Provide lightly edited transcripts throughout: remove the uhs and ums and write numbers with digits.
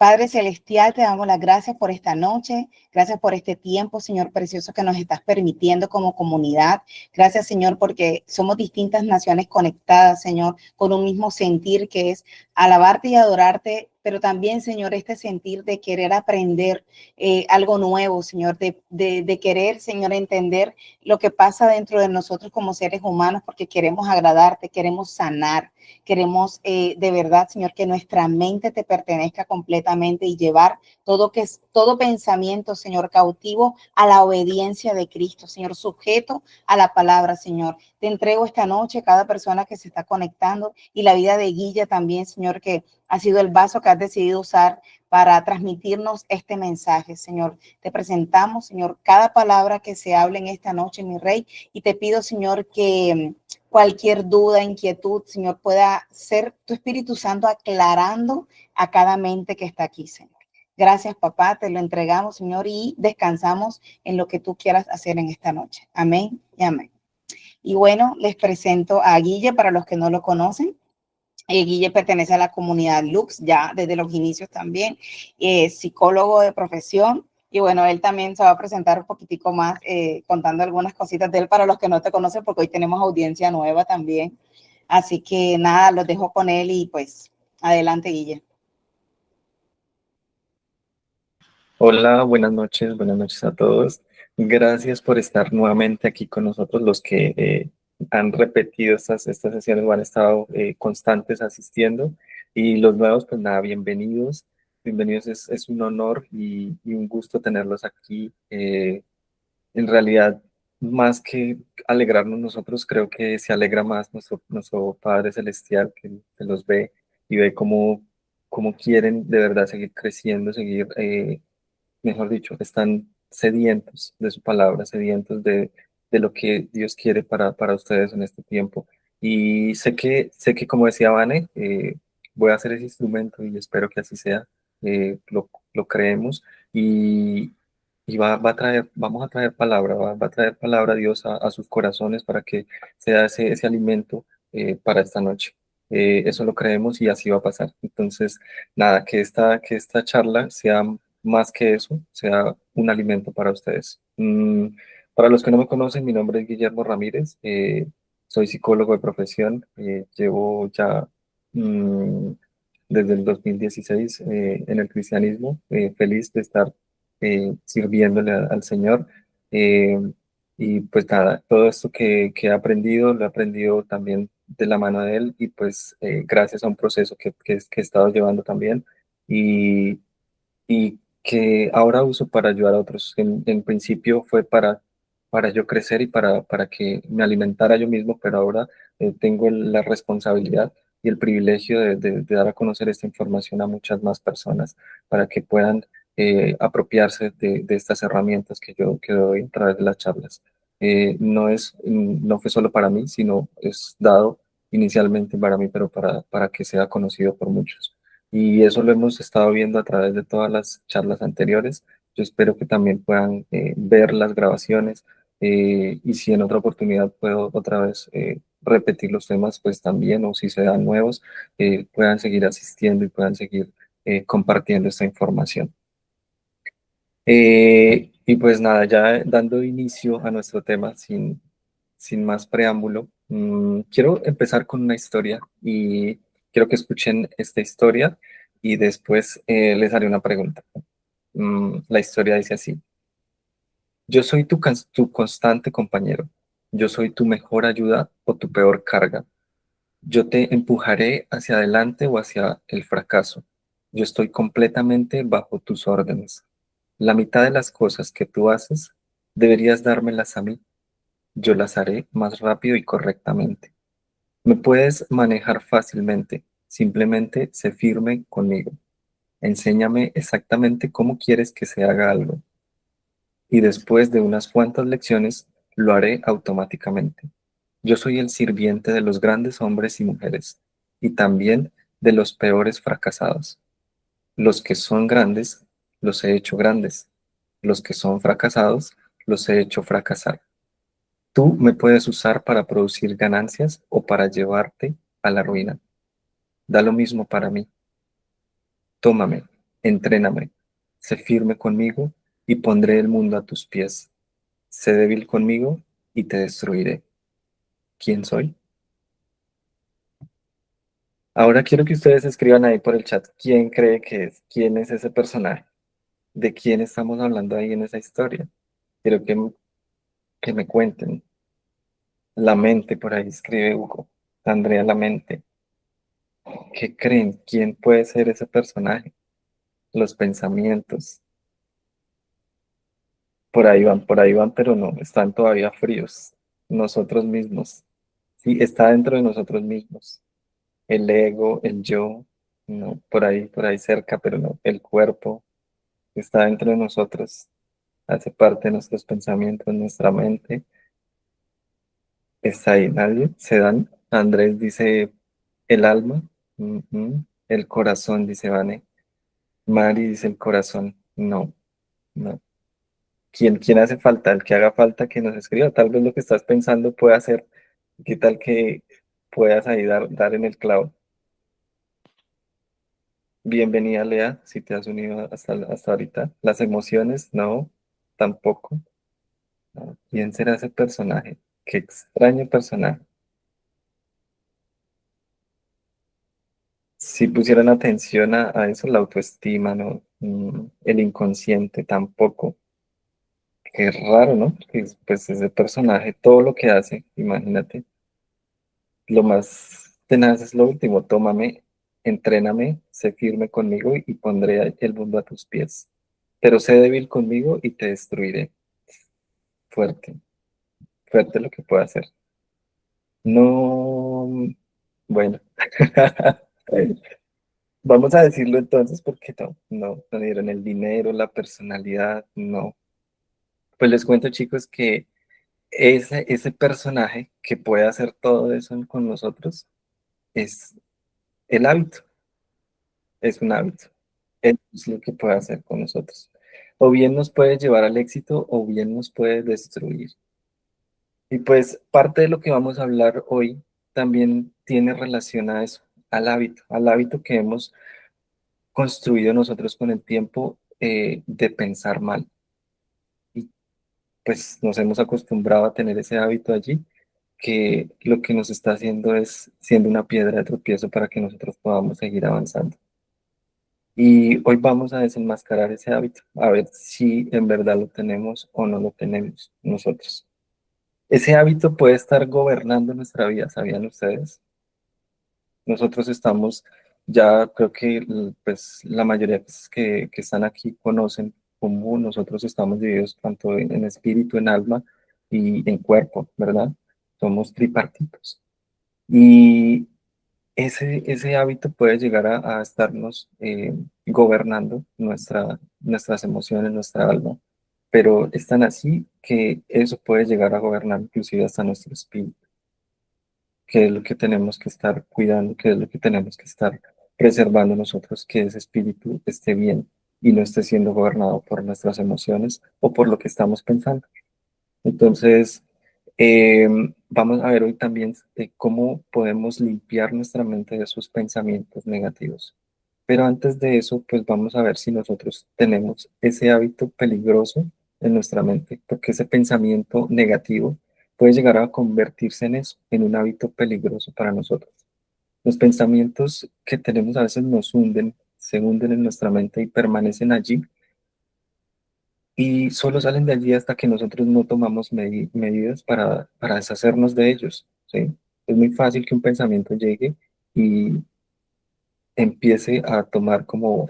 Padre Celestial, te damos las gracias por esta noche, gracias por este tiempo, Señor precioso, que nos estás permitiendo como comunidad. Gracias, Señor, porque somos distintas naciones conectadas, Señor, con un mismo sentir que es alabarte y adorarte, pero también, Señor, este sentir de querer aprender algo nuevo, Señor, de querer, Señor, entender lo que pasa dentro de nosotros como seres humanos, porque queremos agradarte, queremos sanar. Queremos de verdad, Señor, que nuestra mente te pertenezca completamente y llevar todo pensamiento, Señor, cautivo a la obediencia de Cristo, Señor, sujeto a la palabra, Señor. Te entrego esta noche cada persona que se está conectando y la vida de Guilla también, Señor, que ha sido el vaso que has decidido usar para transmitirnos este mensaje, Señor. Te presentamos, Señor, cada palabra que se hable en esta noche, mi Rey, y te pido, Señor, que cualquier duda, inquietud, Señor, pueda ser tu Espíritu Santo aclarando a cada mente que está aquí, Señor. Gracias, papá, te lo entregamos, Señor, y descansamos en lo que tú quieras hacer en esta noche. Amén y amén. Y bueno, les presento a Guille para los que no lo conocen. Guille pertenece a la comunidad Lux ya desde los inicios también, psicólogo de profesión. Y bueno, él también se va a presentar un poquitico más contando algunas cositas de él para los que no te conocen, porque hoy tenemos audiencia nueva también. Así que nada, los dejo con él y pues adelante, Guille. Hola, buenas noches a todos. Gracias por estar nuevamente aquí con nosotros, los que han repetido estas sesiones o han estado constantes asistiendo. Y los nuevos, pues nada, bienvenidos. Bienvenidos, es un honor y un gusto tenerlos aquí. En realidad, más que alegrarnos nosotros, creo que se alegra más nuestro Padre Celestial que los ve y ve cómo quieren de verdad seguir creciendo, seguir mejor dicho, están sedientos de su palabra, sedientos de lo que Dios quiere para ustedes en este tiempo. Y sé que como decía Vane, voy a hacer ese instrumento y espero que así sea, lo creemos y, va a traer, vamos a traer palabra, va a traer palabra Dios a sus corazones para que sea ese alimento para esta noche. Eso lo creemos y así va a pasar. Entonces, nada, que esta charla sea más que eso, sea un alimento para ustedes. Para los que no me conocen, mi nombre es Guillermo Ramírez, soy psicólogo de profesión, llevo ya mm, desde el 2016 en el cristianismo, feliz de estar sirviéndole al Señor. eh, y pues nada, todo esto que he aprendido, lo he aprendido también de la mano de Él y pues gracias a un proceso que he estado llevando también. Y que ahora uso para ayudar a otros. En principio fue para yo crecer y para que me alimentara yo mismo, pero ahora tengo la responsabilidad y el privilegio de dar a conocer esta información a muchas más personas para que puedan apropiarse de estas herramientas que doy a través de las charlas. No fue solo para mí, sino es dado inicialmente para mí, pero para que sea conocido por muchos. Y eso lo hemos estado viendo a través de todas las charlas anteriores. Yo espero que también puedan ver las grabaciones y si en otra oportunidad puedo otra vez repetir los temas, pues también, o si se dan nuevos, puedan seguir asistiendo y puedan seguir compartiendo esta información. Y pues nada, ya dando inicio a nuestro tema sin más preámbulo, quiero empezar con una historia y quiero que escuchen esta historia y después les haré una pregunta. La historia dice así: yo soy tu constante compañero, yo soy tu mejor ayuda o tu peor carga. Yo te empujaré hacia adelante o hacia el fracaso. Yo estoy completamente bajo tus órdenes. La mitad de las cosas que tú haces deberías dármelas a mí. Yo las haré más rápido y correctamente. Me puedes manejar fácilmente. Simplemente sé firme conmigo. Enséñame exactamente cómo quieres que se haga algo. Y después de unas cuantas lecciones, lo haré automáticamente. Yo soy el sirviente de los grandes hombres y mujeres, y también de los peores fracasados. Los que son grandes, los he hecho grandes. Los que son fracasados, los he hecho fracasar. Tú me puedes usar para producir ganancias o para llevarte a la ruina. Da lo mismo para mí. Tómame, Entréname, sé firme conmigo y pondré el mundo a tus pies. Sé débil conmigo y te destruiré. ¿Quién soy? Ahora quiero que ustedes escriban ahí por el chat quién cree que es, quién es ese personaje, de quién estamos hablando ahí en esa historia. Quiero que me cuenten. La mente, por ahí escribe Hugo. Andrea, la mente. ¿Qué creen? ¿Quién puede ser ese personaje? Los pensamientos. Por ahí van, pero no, están todavía fríos. Nosotros mismos. Sí, está dentro de nosotros mismos. El ego, el yo, no, por ahí cerca, pero no. El cuerpo está dentro de nosotros. Hace parte de nuestros pensamientos, nuestra mente. Está ahí, nadie. Se dan. Andrés dice el alma. Ujú. El corazón, dice Vane. Mari dice el corazón. No, no. ¿Quién hace falta? El que haga falta que nos escriba. Tal vez lo que estás pensando pueda ser. ¿Qué tal que puedas ahí dar en el clavo? Bienvenida, Lea, si te has unido hasta ahorita. Las emociones, no, tampoco. No. ¿Quién será ese personaje? Qué extraño personaje. Si pusieran atención a eso, la autoestima, ¿no? El inconsciente tampoco. Qué raro, ¿no? Porque pues ese personaje, todo lo que hace, imagínate, lo más tenaz es lo último, tómame, entréname, sé firme conmigo y pondré el mundo a tus pies. Pero sé débil conmigo y te destruiré. Fuerte, fuerte lo que puedo hacer. No, bueno. Vamos a decirlo entonces porque no dieron el dinero, la personalidad, no. Pues les cuento, chicos, que ese personaje que puede hacer todo eso con nosotros es el hábito, es un hábito. Es lo que puede hacer con nosotros. O bien nos puede llevar al éxito o bien nos puede destruir. Y pues parte de lo que vamos a hablar hoy también tiene relación a eso, al hábito que hemos construido nosotros con el tiempo de pensar mal. Y pues nos hemos acostumbrado a tener ese hábito allí, que lo que nos está haciendo es siendo una piedra de tropiezo para que nosotros podamos seguir avanzando. Y hoy vamos a desenmascarar ese hábito, a ver si en verdad lo tenemos o no lo tenemos nosotros. Ese hábito puede estar gobernando nuestra vida, ¿sabían ustedes? Nosotros estamos, ya creo que pues, la mayoría que están aquí conocen cómo nosotros estamos divididos tanto en espíritu, en alma y en cuerpo, ¿verdad? Somos tripartitos. Y ese hábito puede llegar a estarnos gobernando nuestras emociones, nuestra alma, pero es tan así que eso puede llegar a gobernar inclusive hasta nuestro espíritu, que es lo que tenemos que estar cuidando, que es lo que tenemos que estar preservando nosotros, que ese espíritu esté bien y no esté siendo gobernado por nuestras emociones o por lo que estamos pensando. Entonces, eh, vamos a ver hoy también cómo podemos limpiar nuestra mente de esos pensamientos negativos. Pero antes de eso, pues vamos a ver si nosotros tenemos ese hábito peligroso en nuestra mente, porque ese pensamiento negativo puede llegar a convertirse en eso, en un hábito peligroso para nosotros. Los pensamientos que tenemos a veces nos hunden, se hunden en nuestra mente y permanecen allí y solo salen de allí hasta que nosotros no tomamos medidas para deshacernos de ellos, ¿sí? Es muy fácil que un pensamiento llegue y empiece a tomar como,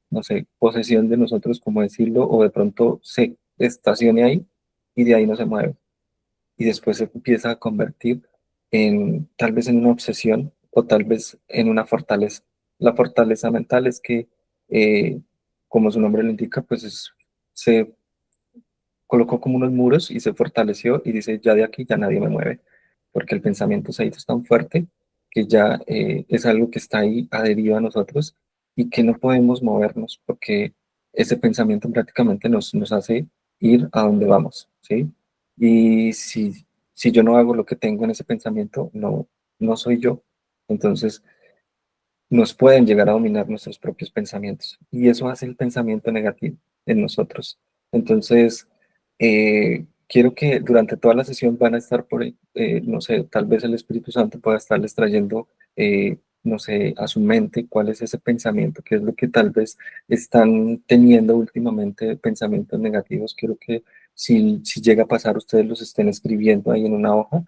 no sé, posesión de nosotros, como decirlo, o de pronto se estacione ahí y de ahí no se mueve y después se empieza a convertir en tal vez en una obsesión o tal vez en una fortaleza. La fortaleza mental es que, como su nombre lo indica, pues se colocó como unos muros y se fortaleció y dice, ya de aquí ya nadie me mueve, porque el pensamiento se hizo tan fuerte que ya es algo que está ahí adherido a nosotros y que no podemos movernos porque ese pensamiento prácticamente nos hace ir a donde vamos, ¿sí? Y si yo no hago lo que tengo en ese pensamiento, no soy yo. Entonces, nos pueden llegar a dominar nuestros propios pensamientos. Y eso hace el pensamiento negativo en nosotros. Entonces, quiero que durante toda la sesión van a estar por ahí, no sé, tal vez el Espíritu Santo pueda estarles trayendo, no sé, a su mente cuál es ese pensamiento, qué es lo que tal vez están teniendo últimamente pensamientos negativos. Quiero que si llega a pasar, ustedes los estén escribiendo ahí en una hoja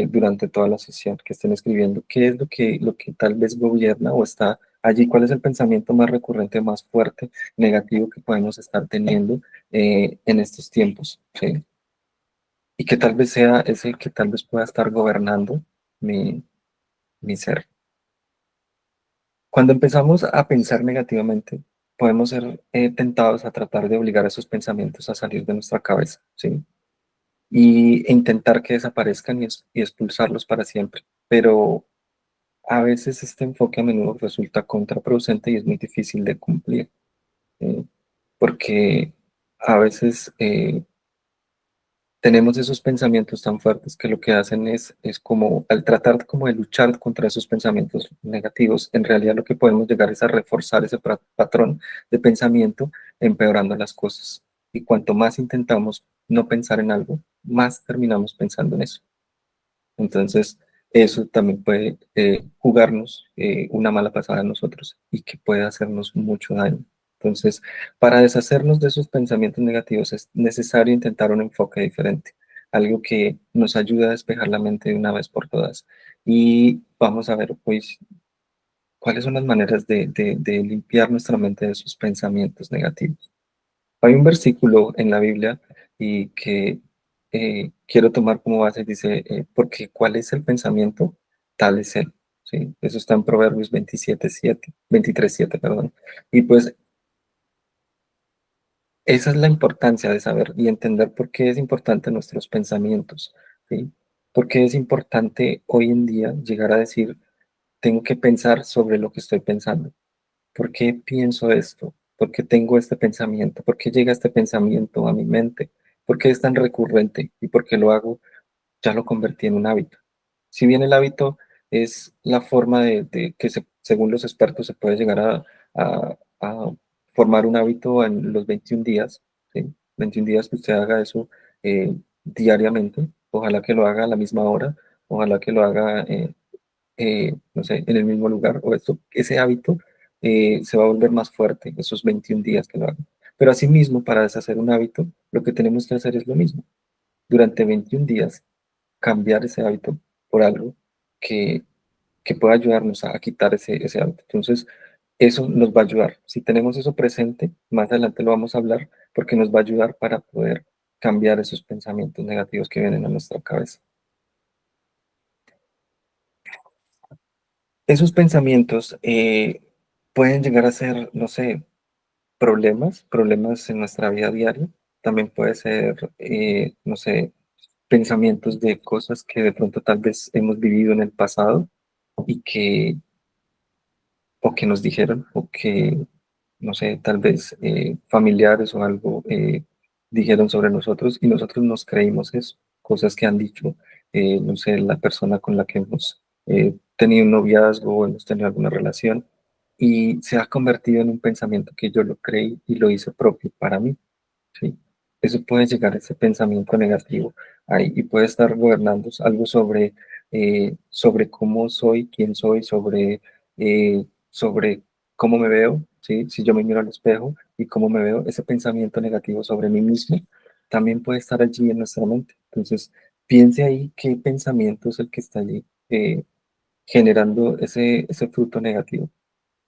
durante toda la sesión, que estén escribiendo qué es lo que tal vez gobierna o está allí, cuál es el pensamiento más recurrente, más fuerte, negativo que podemos estar teniendo en estos tiempos, ¿sí? Y que tal vez sea ese que tal vez pueda estar gobernando mi, mi ser. Cuando empezamos a pensar negativamente, podemos ser tentados a tratar de obligar a esos pensamientos a salir de nuestra cabeza, ¿sí? E intentar que desaparezcan y expulsarlos para siempre. Pero a veces este enfoque a menudo resulta contraproducente y es muy difícil de cumplir, ¿sí? Porque a veces tenemos esos pensamientos tan fuertes que lo que hacen es como, al tratar como de luchar contra esos pensamientos negativos, en realidad lo que podemos llegar es a reforzar ese patrón de pensamiento, empeorando las cosas. Y cuanto más intentamos no pensar en algo, más terminamos pensando en eso. Entonces, eso también puede jugarnos una mala pasada a nosotros y que puede hacernos mucho daño. Entonces, para deshacernos de esos pensamientos negativos es necesario intentar un enfoque diferente, algo que nos ayude a despejar la mente de una vez por todas. Y vamos a ver, pues, cuáles son las maneras de limpiar nuestra mente de esos pensamientos negativos. Hay un versículo en la Biblia y que quiero tomar como base, dice, porque cuál es el pensamiento, tal es él. ¿Sí? Eso está en Proverbios 27:7, 23:7, perdón. Y pues esa es la importancia de saber y entender por qué es importante nuestros pensamientos, ¿sí? Por qué es importante hoy en día llegar a decir, tengo que pensar sobre lo que estoy pensando. ¿Por qué pienso esto? ¿Por qué tengo este pensamiento? ¿Por qué llega este pensamiento a mi mente? ¿Por qué es tan recurrente? ¿Y por qué lo hago? Ya lo convertí en un hábito. Si bien el hábito es la forma de que según los expertos se puede llegar a formar un hábito en los 21 días, ¿sí? 21 días que usted haga eso diariamente, ojalá que lo haga a la misma hora, ojalá que lo haga no sé, en el mismo lugar, o esto, ese hábito se va a volver más fuerte esos 21 días que lo hago. Pero asimismo, para deshacer un hábito, lo que tenemos que hacer es lo mismo. Durante 21 días, cambiar ese hábito por algo que, que pueda ayudarnos a quitar ese hábito. Entonces, eso nos va a ayudar. Si tenemos eso presente, más adelante lo vamos a hablar, porque nos va a ayudar para poder cambiar esos pensamientos negativos que vienen a nuestra cabeza. Esos pensamientos pueden llegar a ser, no sé, problemas en nuestra vida diaria. También puede ser, no sé, pensamientos de cosas que de pronto tal vez hemos vivido en el pasado y que, o que nos dijeron, o que, no sé, tal vez familiares o algo dijeron sobre nosotros y nosotros nos creímos eso, cosas que han dicho, no sé, la persona con la que hemos tenido un noviazgo o hemos tenido alguna relación y se ha convertido en un pensamiento que yo lo creí y lo hice propio para mí. ¿Sí? Eso puede llegar a ese pensamiento negativo ahí y puede estar gobernando algo sobre cómo soy, quién soy, sobre cómo me veo, ¿sí? Si yo me miro al espejo y cómo me veo, ese pensamiento negativo sobre mí mismo también puede estar allí en nuestra mente. Entonces, piense ahí qué pensamiento es el que está allí generando ese fruto negativo.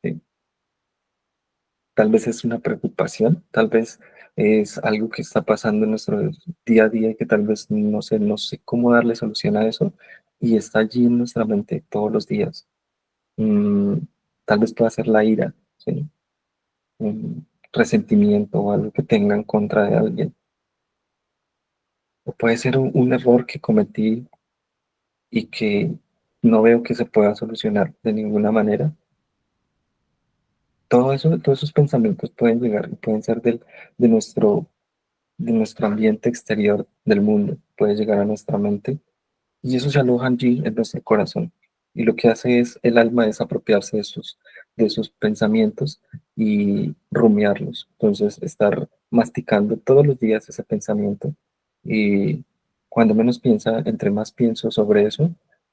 ¿Sí? Tal vez es una preocupación, tal vez es algo que está pasando en nuestro día a día y que tal vez no sé cómo darle solución a eso y está allí en nuestra mente todos los días. Mm, Tal vez pueda ser la ira, ¿sí? Un resentimiento o algo que tenga en contra de alguien. O puede ser un error que cometí y que no veo que se pueda solucionar de ninguna manera. Todo eso, todos esos pensamientos pueden llegar y pueden ser de de nuestro ambiente exterior del mundo, puede llegar a nuestra mente y eso se aloja allí en nuestro corazón. Y lo que hace es el alma es apropiarse de sus pensamientos y rumiarlos. Entonces, estar masticando todos los días ese pensamiento y cuando menos piensa, entre más pienso sobre eso,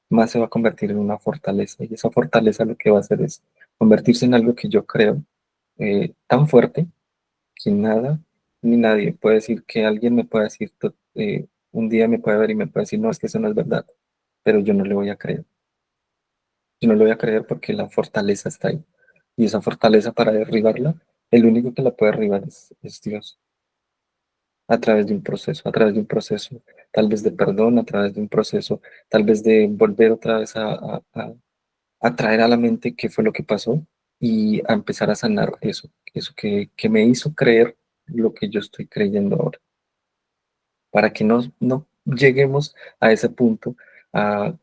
más se va a convertir en una fortaleza. Y esa fortaleza lo que va a hacer es convertirse en algo que yo creo tan fuerte que nada ni nadie puede decir, que alguien me puede decir, un día me puede ver y me puede decir, no, es que eso no es verdad, pero yo no le voy a creer. Yo no le voy a creer porque la fortaleza está ahí. Y esa fortaleza para derribarla, el único que la puede derribar es Dios, a través de un proceso tal vez de perdón, a través de un proceso tal vez de volver otra vez a traer a la mente qué fue lo que pasó y a empezar a sanar eso que me hizo creer lo que yo estoy creyendo ahora, para que no lleguemos a ese punto, a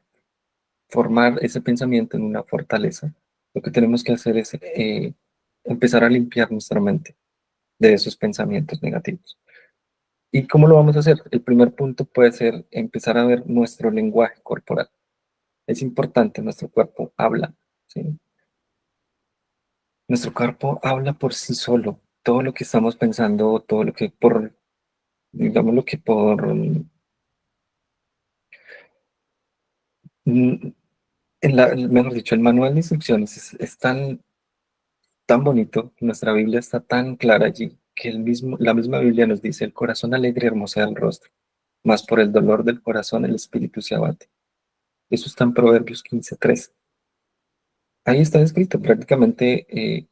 formar ese pensamiento en una fortaleza. Lo que tenemos que hacer es empezar a limpiar nuestra mente de esos pensamientos negativos. ¿Y cómo lo vamos a hacer? El primer punto puede ser empezar a ver nuestro lenguaje corporal. Es importante, nuestro cuerpo habla, ¿sí? Nuestro cuerpo habla por sí solo. Todo lo que estamos pensando, todo lo que digamos lo que mm, mejor dicho, el manual de instrucciones es tan bonito, nuestra Biblia está tan clara allí, que la misma Biblia nos dice, el corazón alegre hermosea el rostro, mas por el dolor del corazón el espíritu se abate. Eso está en Proverbios 15:3. Ahí está escrito prácticamente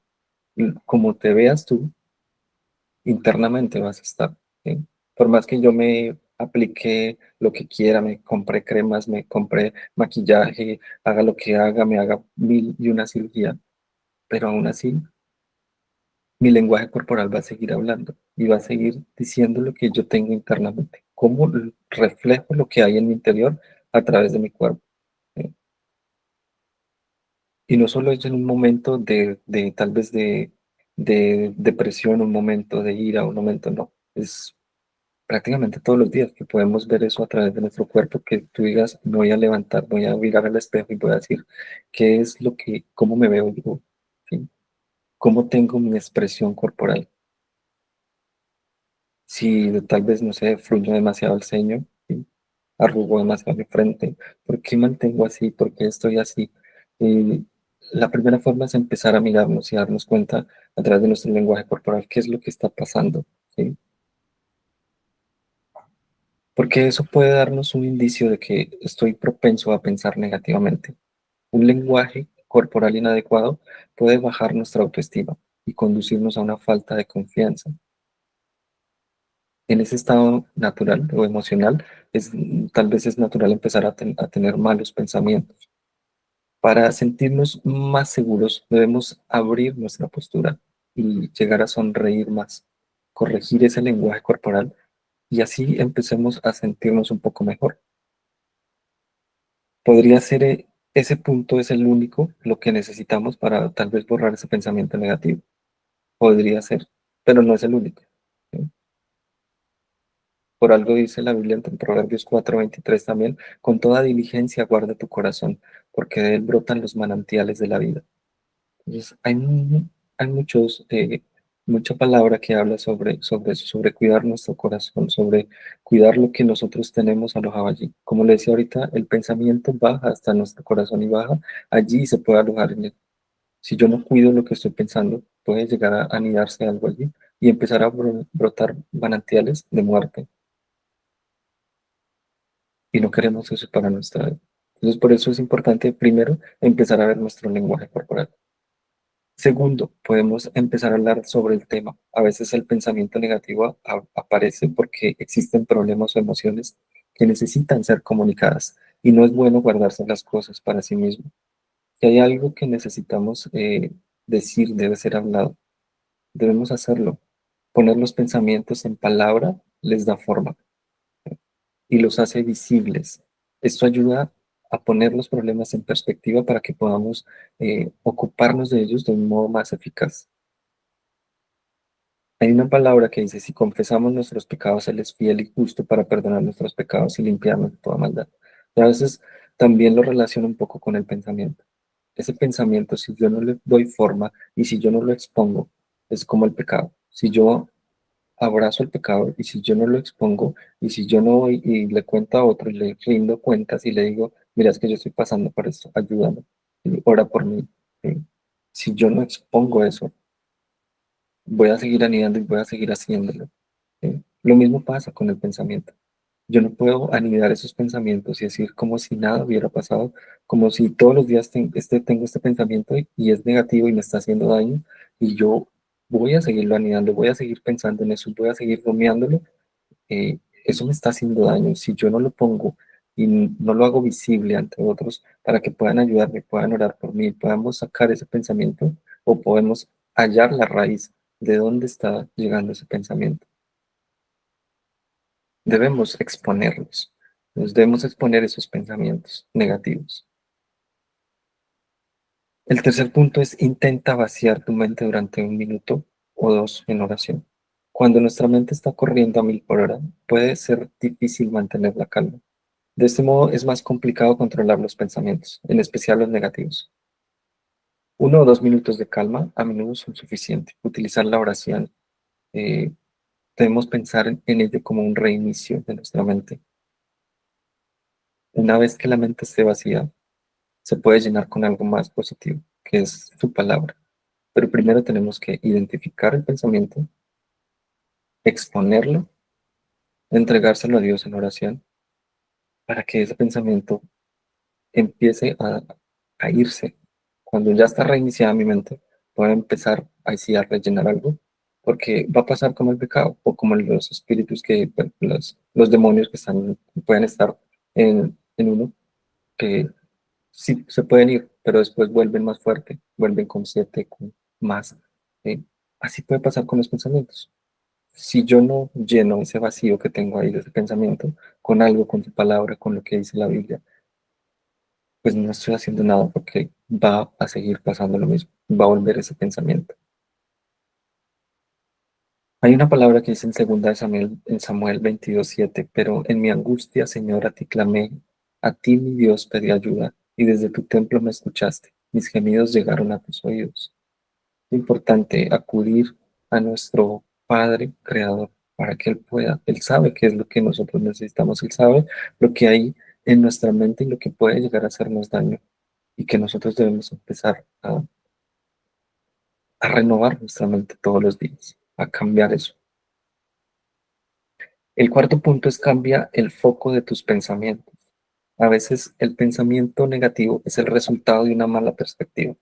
como te veas tú, internamente vas a estar, ¿sí? Por más que yo me aplique lo que quiera, me compré cremas, me compré maquillaje, haga lo que haga, me haga mil y una cirugía, pero aún así mi lenguaje corporal va a seguir hablando y va a seguir diciendo lo que yo tengo internamente, cómo reflejo lo que hay en mi interior a través de mi cuerpo. ¿Sí? Y no solo es en un momento de tal vez de depresión, un momento de ira, un momento no, es prácticamente todos los días que podemos ver eso a través de nuestro cuerpo, que tú digas, me voy a levantar, voy a mirar al espejo y voy a decir, ¿qué es lo que, cómo me veo yo? ¿Sí? ¿Cómo tengo mi expresión corporal? Si tal vez, no sé, fluyo demasiado el ceño, ¿sí? Arrugo demasiado mi frente, ¿por qué mantengo así? ¿Por qué estoy así? Y la primera forma es empezar a mirarnos y darnos cuenta a través de nuestro lenguaje corporal qué es lo que está pasando, ¿sí? Porque eso puede darnos un indicio de que estoy propenso a pensar negativamente. Un lenguaje corporal inadecuado puede bajar nuestra autoestima y conducirnos a una falta de confianza. En ese estado natural o emocional, tal vez es natural empezar a tener malos pensamientos. Para sentirnos más seguros, debemos abrir nuestra postura y llegar a sonreír más, corregir ese lenguaje corporal y así empecemos a sentirnos un poco mejor. Podría ser ese punto es el único, lo que necesitamos para tal vez borrar ese pensamiento negativo. Podría ser, pero no es el único, ¿sí? Por algo dice la Biblia en Proverbios 4:23 también, con toda diligencia guarda tu corazón, porque de él brotan los manantiales de la vida. Entonces, hay mucha palabra que habla sobre eso, sobre cuidar nuestro corazón, sobre cuidar lo que nosotros tenemos alojado allí. Como le decía ahorita, el pensamiento baja hasta nuestro corazón y baja allí y se puede alojar en él. Si yo no cuido lo que estoy pensando, puede llegar a anidarse algo allí y empezar a brotar manantiales de muerte. Y no queremos eso para nuestra vida. Entonces, por eso es importante, primero, empezar a ver nuestro lenguaje corporal. Segundo, podemos empezar a hablar sobre el tema. A veces el pensamiento negativo aparece porque existen problemas o emociones que necesitan ser comunicadas y no es bueno guardarse las cosas para sí mismo. Si hay algo que necesitamos decir, debe ser hablado, debemos hacerlo. Poner los pensamientos en palabra les da forma y los hace visibles. Esto ayuda a poner los problemas en perspectiva para que podamos ocuparnos de ellos de un modo más eficaz. Hay una palabra que dice, si confesamos nuestros pecados, Él es fiel y justo para perdonar nuestros pecados y limpiarnos de toda maldad. Y a veces también lo relaciono un poco con el pensamiento. Ese pensamiento, si yo no le doy forma y si yo no lo expongo, es como el pecado. Si yo abrazo el pecado y si yo no lo expongo y si yo no voy y le cuento a otro y le rindo cuentas y le digo, mira, es que yo estoy pasando por esto, ayúdame, y ora por mí. ¿Sí? Si yo no expongo eso, voy a seguir anidando y voy a seguir haciéndolo. ¿Sí? Lo mismo pasa con el pensamiento. Yo no puedo anidar esos pensamientos y decir como si nada hubiera pasado, como si todos los días tengo este pensamiento y es negativo y me está haciendo daño y yo voy a seguirlo anidando, voy a seguir pensando en eso, voy a seguir rumiándolo. Eso me está haciendo daño. Si yo no lo pongo y no lo hago visible ante otros para que puedan ayudarme, puedan orar por mí, podamos sacar ese pensamiento o podemos hallar la raíz de dónde está llegando ese pensamiento. Debemos exponerlos, nos debemos exponer esos pensamientos negativos. El tercer punto es intenta vaciar tu mente durante 1 minuto o 2 en oración. Cuando nuestra mente está corriendo a 1000 por hora, puede ser difícil mantener la calma. De este modo es más complicado controlar los pensamientos, en especial los negativos. 1 o 2 minutos de calma a menudo son suficientes. Utilizar la oración, eh, debemos pensar en ello como un reinicio de nuestra mente. Una vez que la mente esté vacía, se puede llenar con algo más positivo, que es su palabra. Pero primero tenemos que identificar el pensamiento, exponerlo, entregárselo a Dios en oración, para que ese pensamiento empiece a irse. Cuando ya está reiniciada mi mente, voy a empezar a sí a rellenar algo, porque va a pasar como el pecado o como los espíritus que, bueno, los demonios que pueden estar en uno, que sí se pueden ir, pero después vuelven más fuerte, vuelven con 7, con más. ¿Sí? Así puede pasar con los pensamientos. Si yo no lleno ese vacío que tengo ahí de ese pensamiento con algo, con su palabra, con lo que dice la Biblia, pues no estoy haciendo nada porque va a seguir pasando lo mismo, va a volver ese pensamiento. Hay una palabra que dice en 2 de Samuel, en Samuel 22:7, pero en mi angustia, Señor, a ti clamé, a ti mi Dios pedí ayuda, y desde tu templo me escuchaste, mis gemidos llegaron a tus oídos. Es importante acudir a nuestro Padre Creador para que Él pueda, Él sabe qué es lo que nosotros necesitamos, Él sabe lo que hay en nuestra mente y lo que puede llegar a hacernos daño y que nosotros debemos empezar a renovar nuestra mente todos los días, a cambiar eso. El cuarto punto es cambia el foco de tus pensamientos. A veces el pensamiento negativo es el resultado de una mala perspectiva,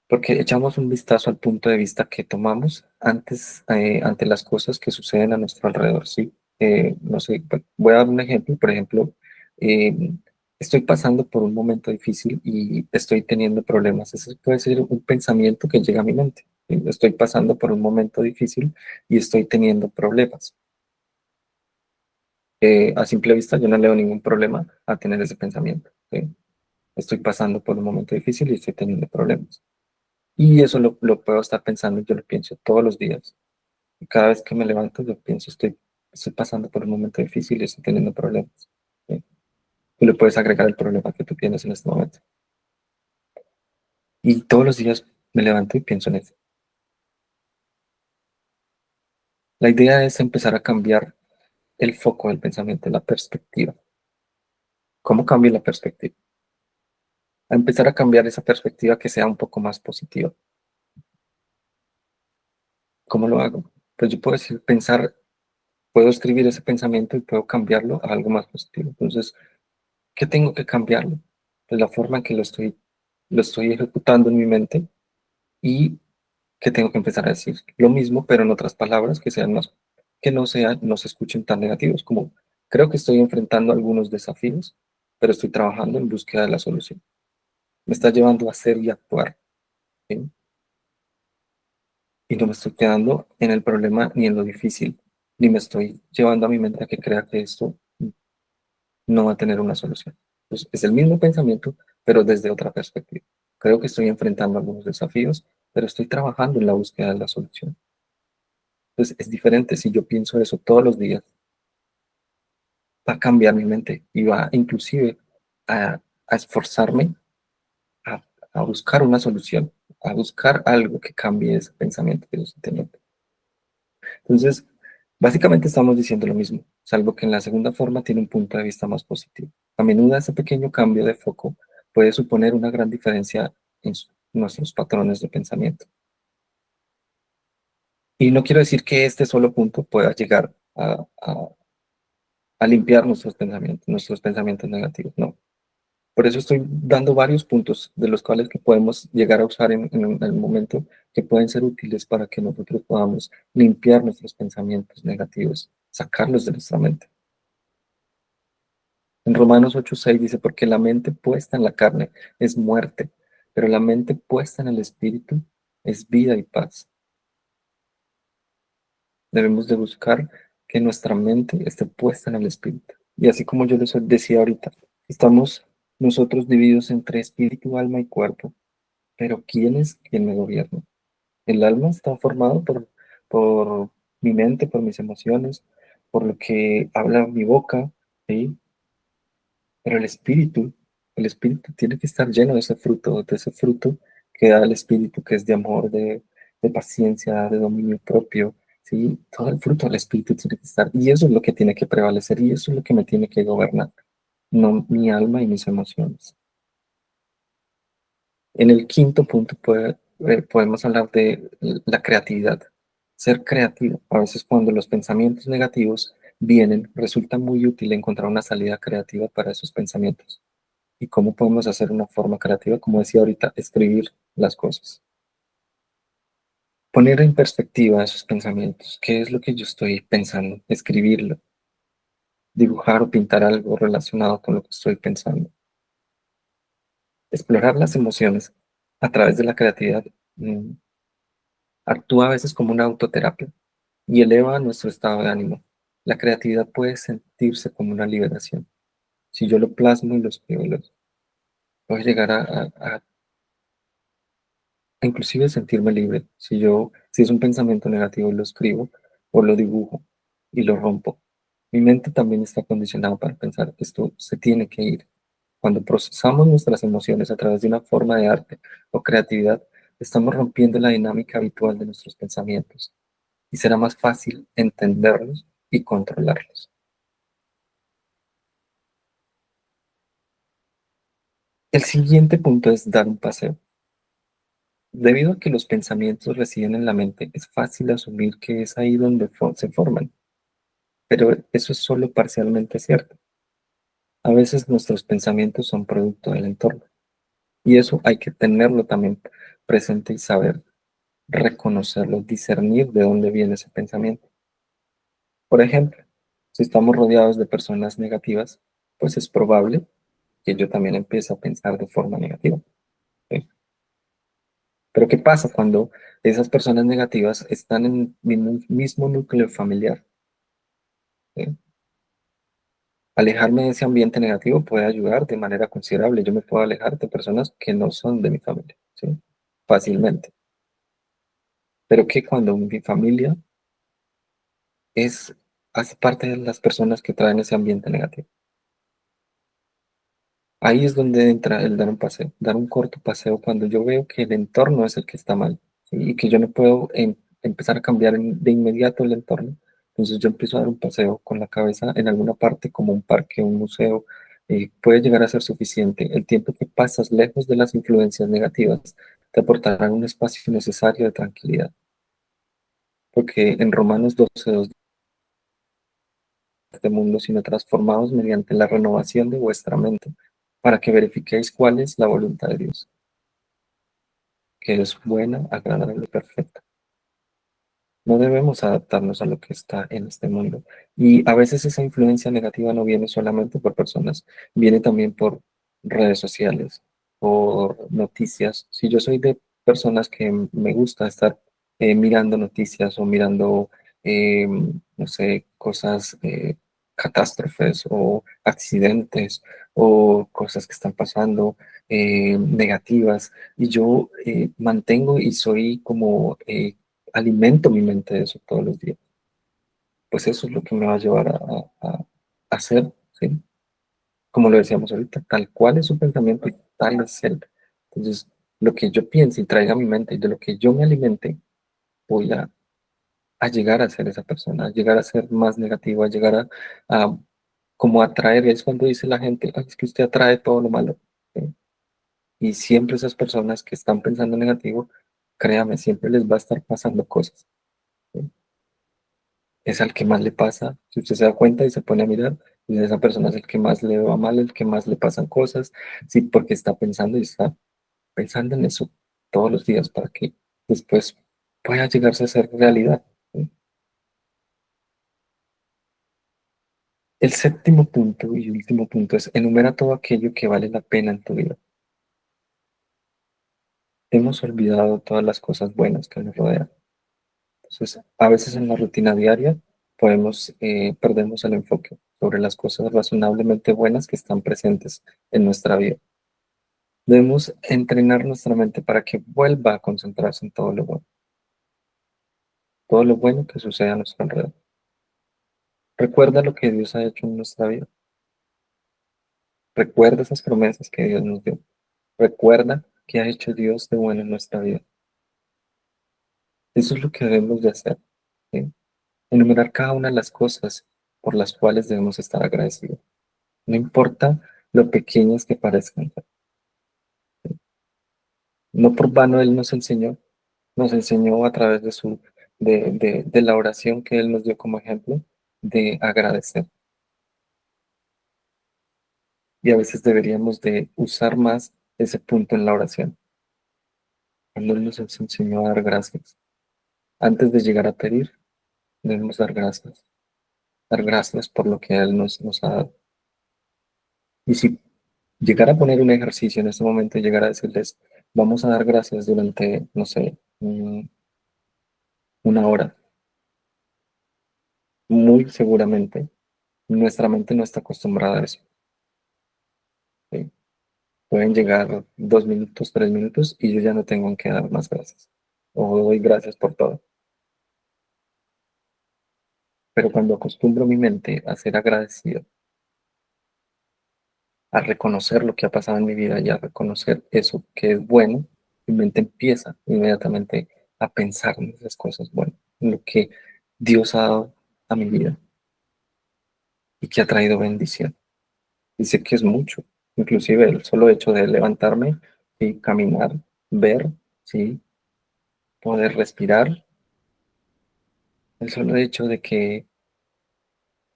porque echamos un vistazo al punto de vista que tomamos antes ante las cosas que suceden a nuestro alrededor, ¿sí? No sé, voy a dar un ejemplo, por ejemplo, eh, estoy pasando por un momento difícil y estoy teniendo problemas. Ese puede ser un pensamiento que llega a mi mente. ¿Sí? Estoy pasando por un momento difícil y estoy teniendo problemas. A simple vista yo no le veo ningún problema a tener ese pensamiento. ¿Sí? Estoy pasando por un momento difícil y estoy teniendo problemas. Y eso lo puedo estar pensando, yo lo pienso todos los días. Y cada vez que me levanto, yo pienso, estoy pasando por un momento difícil y estoy teniendo problemas. ¿Sí? Tú le puedes agregar el problema que tú tienes en este momento. Y todos los días me levanto y pienso en eso. La idea es empezar a cambiar el foco del pensamiento, la perspectiva. ¿Cómo cambio la perspectiva? A empezar a cambiar esa perspectiva que sea un poco más positiva. ¿Cómo lo hago? Pues yo puedo decir, puedo escribir ese pensamiento y puedo cambiarlo a algo más positivo. Entonces, ¿qué tengo que cambiarlo? Pues la forma en que lo estoy ejecutando en mi mente y que tengo que empezar a decir lo mismo, pero en otras palabras que sean más, que no se escuchen tan negativos, como creo que estoy enfrentando algunos desafíos, pero estoy trabajando en búsqueda de la solución. Me está llevando a hacer y actuar, ¿sí? Y no me estoy quedando en el problema ni en lo difícil, ni me estoy llevando a mi mente a que crea que esto no va a tener una solución. Pues es el mismo pensamiento, pero desde otra perspectiva. Creo que estoy enfrentando algunos desafíos, pero estoy trabajando en la búsqueda de la solución. Entonces es diferente si yo pienso eso todos los días, va a cambiar mi mente y va inclusive a esforzarme a, a buscar una solución, a buscar algo que cambie ese pensamiento que yo estoy teniendo. Entonces, básicamente estamos diciendo lo mismo, salvo que en la segunda forma tiene un punto de vista más positivo. A menudo ese pequeño cambio de foco puede suponer una gran diferencia en nuestros patrones de pensamiento. Y no quiero decir que este solo punto pueda llegar a limpiar nuestros pensamientos negativos, no. Por eso estoy dando varios puntos de los cuales que podemos llegar a usar en el momento que pueden ser útiles para que nosotros podamos limpiar nuestros pensamientos negativos, sacarlos de nuestra mente. En Romanos 8:6 dice, porque la mente puesta en la carne es muerte, pero la mente puesta en el espíritu es vida y paz. Debemos de buscar que nuestra mente esté puesta en el espíritu. Y así como yo les decía ahorita, estamos nosotros divididos entre espíritu, alma y cuerpo, pero ¿quién es quien me gobierna? El alma está formado por mi mente, por mis emociones, por lo que habla mi boca, ¿sí? Pero el espíritu tiene que estar lleno de ese fruto que da el espíritu, que es de amor, de paciencia, de dominio propio, ¿sí? Todo el fruto del espíritu tiene que estar, y eso es lo que tiene que prevalecer, y eso es lo que me tiene que gobernar, no mi alma y mis emociones. En el quinto punto podemos hablar de la creatividad, ser creativo. A veces cuando los pensamientos negativos vienen, resulta muy útil encontrar una salida creativa para esos pensamientos. ¿Y cómo podemos hacer una forma creativa? Como decía ahorita, escribir las cosas. Poner en perspectiva esos pensamientos. ¿Qué es lo que yo estoy pensando? Escribirlo, dibujar o pintar algo relacionado con lo que estoy pensando. Explorar las emociones a través de la creatividad actúa a veces como una autoterapia y eleva nuestro estado de ánimo. La creatividad puede sentirse como una liberación. Si yo lo plasmo y lo escribo, puedo llegar a inclusive sentirme libre. Si es un pensamiento negativo y lo escribo o lo dibujo y lo rompo, mi mente también está condicionada para pensar que esto se tiene que ir. Cuando procesamos nuestras emociones a través de una forma de arte o creatividad, estamos rompiendo la dinámica habitual de nuestros pensamientos y será más fácil entenderlos y controlarlos. El siguiente punto es dar un paseo. Debido a que los pensamientos residen en la mente, es fácil asumir que es ahí donde se forman, pero eso es solo parcialmente cierto. A veces nuestros pensamientos son producto del entorno y eso hay que tenerlo también presente y saber reconocerlo, discernir de dónde viene ese pensamiento. Por ejemplo, si estamos rodeados de personas negativas, pues es probable que yo también empiece a pensar de forma negativa. ¿Sí? Pero ¿qué pasa cuando esas personas negativas están en mi mismo núcleo familiar? ¿Sí? Alejarme de ese ambiente negativo puede ayudar de manera considerable. Yo me puedo alejar de personas que no son de mi familia, ¿sí? Fácilmente. Pero que cuando mi familia es, hace parte de las personas que traen ese ambiente negativo. Ahí es donde entra el dar un paseo, dar un corto paseo cuando yo veo que el entorno es el que está mal, ¿sí? Y que yo no puedo empezar a cambiar de inmediato el entorno. Entonces yo empiezo a dar un paseo con la cabeza en alguna parte como un parque, un museo, puede llegar a ser suficiente. El tiempo que pasas lejos de las influencias negativas te aportará un espacio necesario de tranquilidad. Porque en Romanos 12:2 este mundo, sino transformados mediante la renovación de vuestra mente, para que verifiquéis cuál es la voluntad de Dios, que es buena, agradable y perfecta. No debemos adaptarnos a lo que está en este mundo. Y a veces esa influencia negativa no viene solamente por personas, viene también por redes sociales, por noticias. Si yo soy de personas que me gusta estar mirando noticias o mirando, no sé, cosas, catástrofes o accidentes o cosas que están pasando negativas, y yo mantengo y soy como alimento mi mente de eso todos los días, pues eso es lo que me va a llevar a hacer ¿sí? Como lo decíamos ahorita, tal cual es su pensamiento y tal es él. Entonces, lo que yo piense y traiga a mi mente y de lo que yo me alimente, voy a llegar a ser esa persona, a llegar a ser más negativo, a llegar a como atraer, es cuando dice la gente: "Ay, es que usted atrae todo lo malo". ¿Sí? Y siempre esas personas que están pensando negativo, créame, siempre les va a estar pasando cosas. ¿Sí? Es al que más le pasa, si usted se da cuenta y se pone a mirar, y esa persona es el que más le va mal, el que más le pasan cosas, sí, porque está pensando y está pensando en eso todos los días para que después pueda llegarse a ser realidad. ¿Sí? El séptimo punto y último punto es: enumera todo aquello que vale la pena en tu vida. Hemos olvidado todas las cosas buenas que nos rodean. Entonces, a veces en la rutina diaria perdemos el enfoque sobre las cosas razonablemente buenas que están presentes en nuestra vida. Debemos entrenar nuestra mente para que vuelva a concentrarse en todo lo bueno que sucede a nuestro alrededor. Recuerda lo que Dios ha hecho en nuestra vida. Recuerda esas promesas que Dios nos dio. Recuerda qué ha hecho Dios de bueno en nuestra vida. Eso es lo que debemos de hacer, ¿sí? Enumerar cada una de las cosas por las cuales debemos estar agradecidos. No importa lo pequeñas que parezcan. No por vano Él nos enseñó a través de la oración que Él nos dio como ejemplo, de agradecer. Y a veces deberíamos de usar más ese punto en la oración. Cuando Él nos enseñó a dar gracias. Antes de llegar a pedir, debemos dar gracias. Dar gracias por lo que Él nos ha dado. Y si llegar a poner un ejercicio en este momento y llegar a decirles: vamos a dar gracias durante, no sé, una hora, muy seguramente nuestra mente no está acostumbrada a eso. ¿Sí? Pueden llegar 2 minutos, 3 minutos y yo ya no tengo en qué dar más gracias. O doy gracias por todo. Pero cuando acostumbro mi mente a ser agradecido, a reconocer lo que ha pasado en mi vida y a reconocer eso que es bueno, mi mente empieza inmediatamente a pensar en esas cosas buenas, en lo que Dios ha dado a mi vida y que ha traído bendición. Dice que es mucho, inclusive el solo hecho de levantarme y caminar, ver, ¿sí? Poder respirar, el solo hecho de que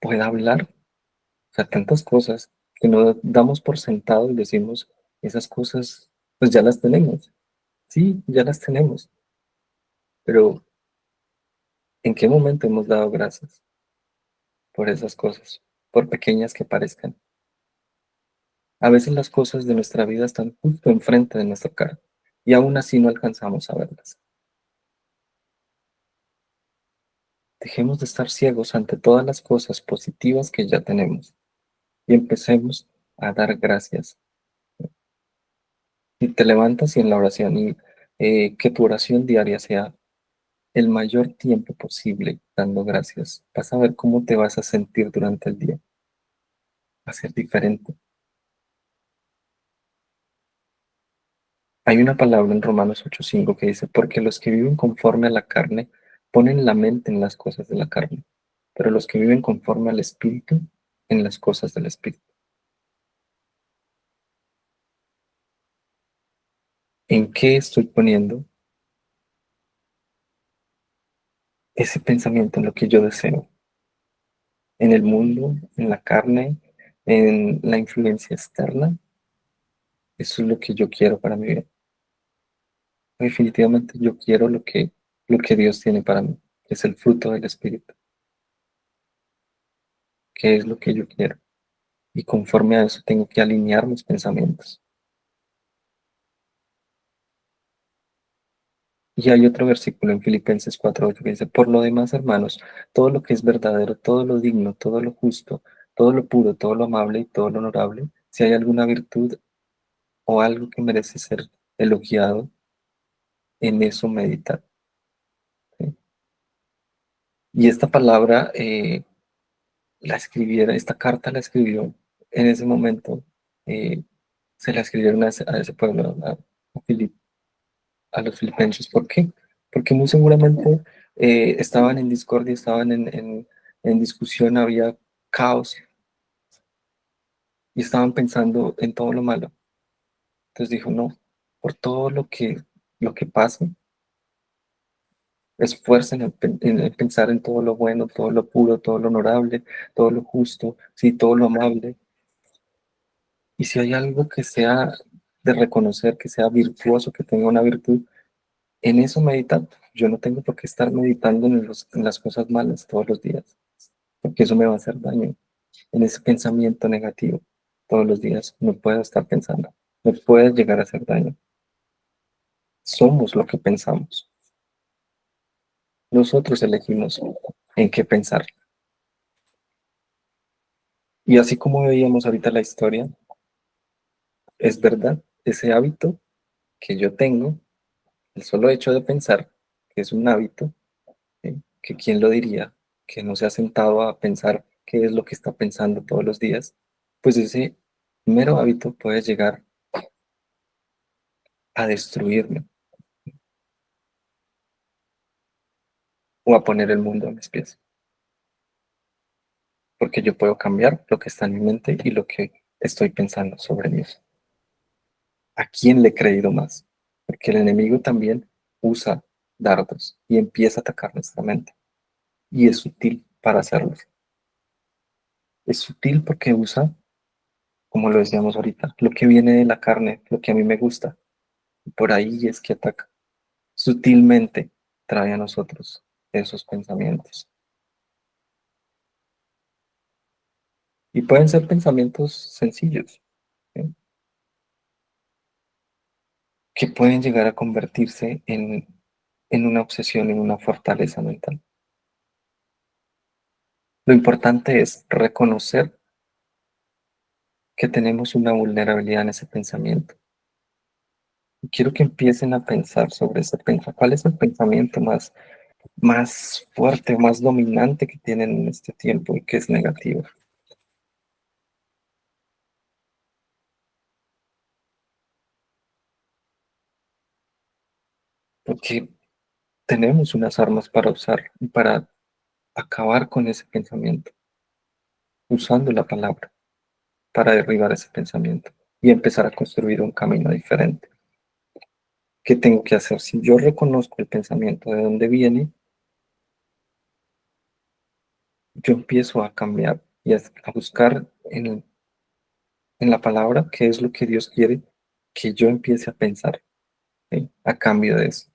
pueda hablar, o sea, tantas cosas que no damos por sentado y decimos: esas cosas, pues ya las tenemos. Sí, ya las tenemos, pero ¿en qué momento hemos dado gracias por esas cosas, por pequeñas que parezcan? A veces las cosas de nuestra vida están justo enfrente de nuestra cara y aún así no alcanzamos a verlas. Dejemos de estar ciegos ante todas las cosas positivas que ya tenemos y empecemos a dar gracias. Y te levantas y en la oración y que tu oración diaria sea el mayor tiempo posible dando gracias. Vas a ver cómo te vas a sentir durante el día. Va a ser diferente. Hay una palabra en Romanos 8:5 que dice: porque los que viven conforme a la carne ponen la mente en las cosas de la carne, pero los que viven conforme al Espíritu en las cosas del Espíritu. ¿En qué estoy poniendo ese pensamiento en lo que yo deseo? ¿En el mundo, en la carne, en la influencia externa? Eso es lo que yo quiero para mi vida. Definitivamente yo quiero lo que Dios tiene para mí, que es el fruto del Espíritu, que es lo que yo quiero. Y conforme a eso tengo que alinear mis pensamientos. Y hay otro versículo en Filipenses 4:8 que dice: por lo demás, hermanos, todo lo que es verdadero, todo lo digno, todo lo justo, todo lo puro, todo lo amable y todo lo honorable, si hay alguna virtud o algo que merece ser elogiado, en eso meditar. ¿Sí? Y esta palabra la escribiera, esta carta la escribió en ese momento, eh, se la escribieron a ese pueblo, a a los filipenses. ¿Por qué? Porque muy seguramente estaban en discordia, estaban en discusión, había caos y estaban pensando en todo lo malo. Entonces dijo, no, por todo lo que pasa, esfuercen en pensar en todo lo bueno, todo lo puro, todo lo honorable, todo lo justo, sí, todo lo amable. Y si hay algo que sea de reconocer, que sea virtuoso, que tenga una virtud, en eso meditar. Yo no tengo por qué estar meditando en las cosas malas todos los días, porque eso me va a hacer daño. En ese pensamiento negativo todos los días no puedo estar pensando, me puede llegar a hacer daño. Somos lo que pensamos. Nosotros elegimos en qué pensar. Y así como veíamos ahorita la historia, es verdad, ese hábito que yo tengo, el solo hecho de pensar, que es un hábito, que quién lo diría, que no se ha sentado a pensar qué es lo que está pensando todos los días, pues ese mero hábito puede llegar a destruirme o a poner el mundo a mis pies, porque yo puedo cambiar lo que está en mi mente y lo que estoy pensando sobre mí. ¿A quién le he creído más? Porque el enemigo también usa dardos y empieza a atacar nuestra mente. Y es sutil para hacerlo. Es sutil porque usa, como lo decíamos ahorita, lo que viene de la carne, lo que a mí me gusta. Y por ahí es que ataca. Sutilmente trae a nosotros esos pensamientos. Y pueden ser pensamientos sencillos, ¿sí? Que pueden llegar a convertirse en una obsesión, en una fortaleza mental. Lo importante es reconocer que tenemos una vulnerabilidad en ese pensamiento. Y quiero que empiecen a pensar sobre ese pensamiento. ¿Cuál es el pensamiento más fuerte, más dominante que tienen en este tiempo y que es negativo? Porque tenemos unas armas para usar y para acabar con ese pensamiento, usando la palabra para derribar ese pensamiento y empezar a construir un camino diferente. ¿Qué tengo que hacer? Si yo reconozco el pensamiento de dónde viene, yo empiezo a cambiar y a buscar en la palabra qué es lo que Dios quiere que yo empiece a pensar, ¿sí? A cambio de eso.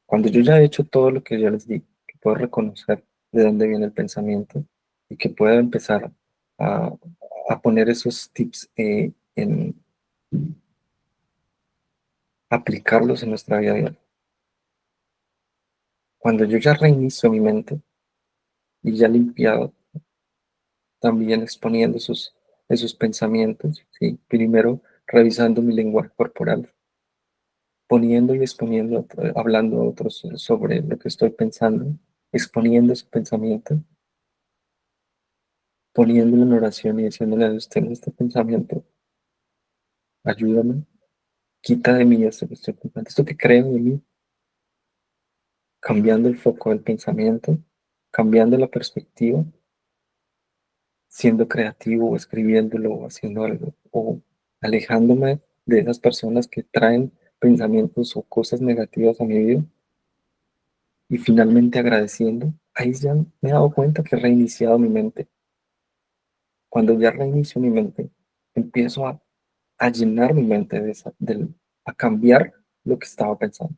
Cuando yo ya he hecho todo lo que yo les di, que puedo reconocer de dónde viene el pensamiento y que puedo empezar a, a poner esos tips en aplicarlos en nuestra vida diaria. Cuando yo ya reinicio mi mente y ya he limpiado, también exponiendo esos pensamientos, ¿sí? Primero revisando mi lenguaje corporal, poniendo y exponiendo, hablando a otros sobre lo que estoy pensando, exponiendo ese pensamiento, poniéndolo en oración y diciéndole a Dios, tengo este pensamiento, ayúdame, quita de mí esto que estoy pensando, esto que creo de mí, cambiando el foco del pensamiento, cambiando la perspectiva, siendo creativo o escribiéndolo o haciendo algo, o alejándome de esas personas que traen pensamientos o cosas negativas a mi vida y finalmente agradeciendo, ahí ya me he dado cuenta que he reiniciado mi mente. Cuando ya reinicio mi mente, empiezo a llenar mi mente a cambiar lo que estaba pensando.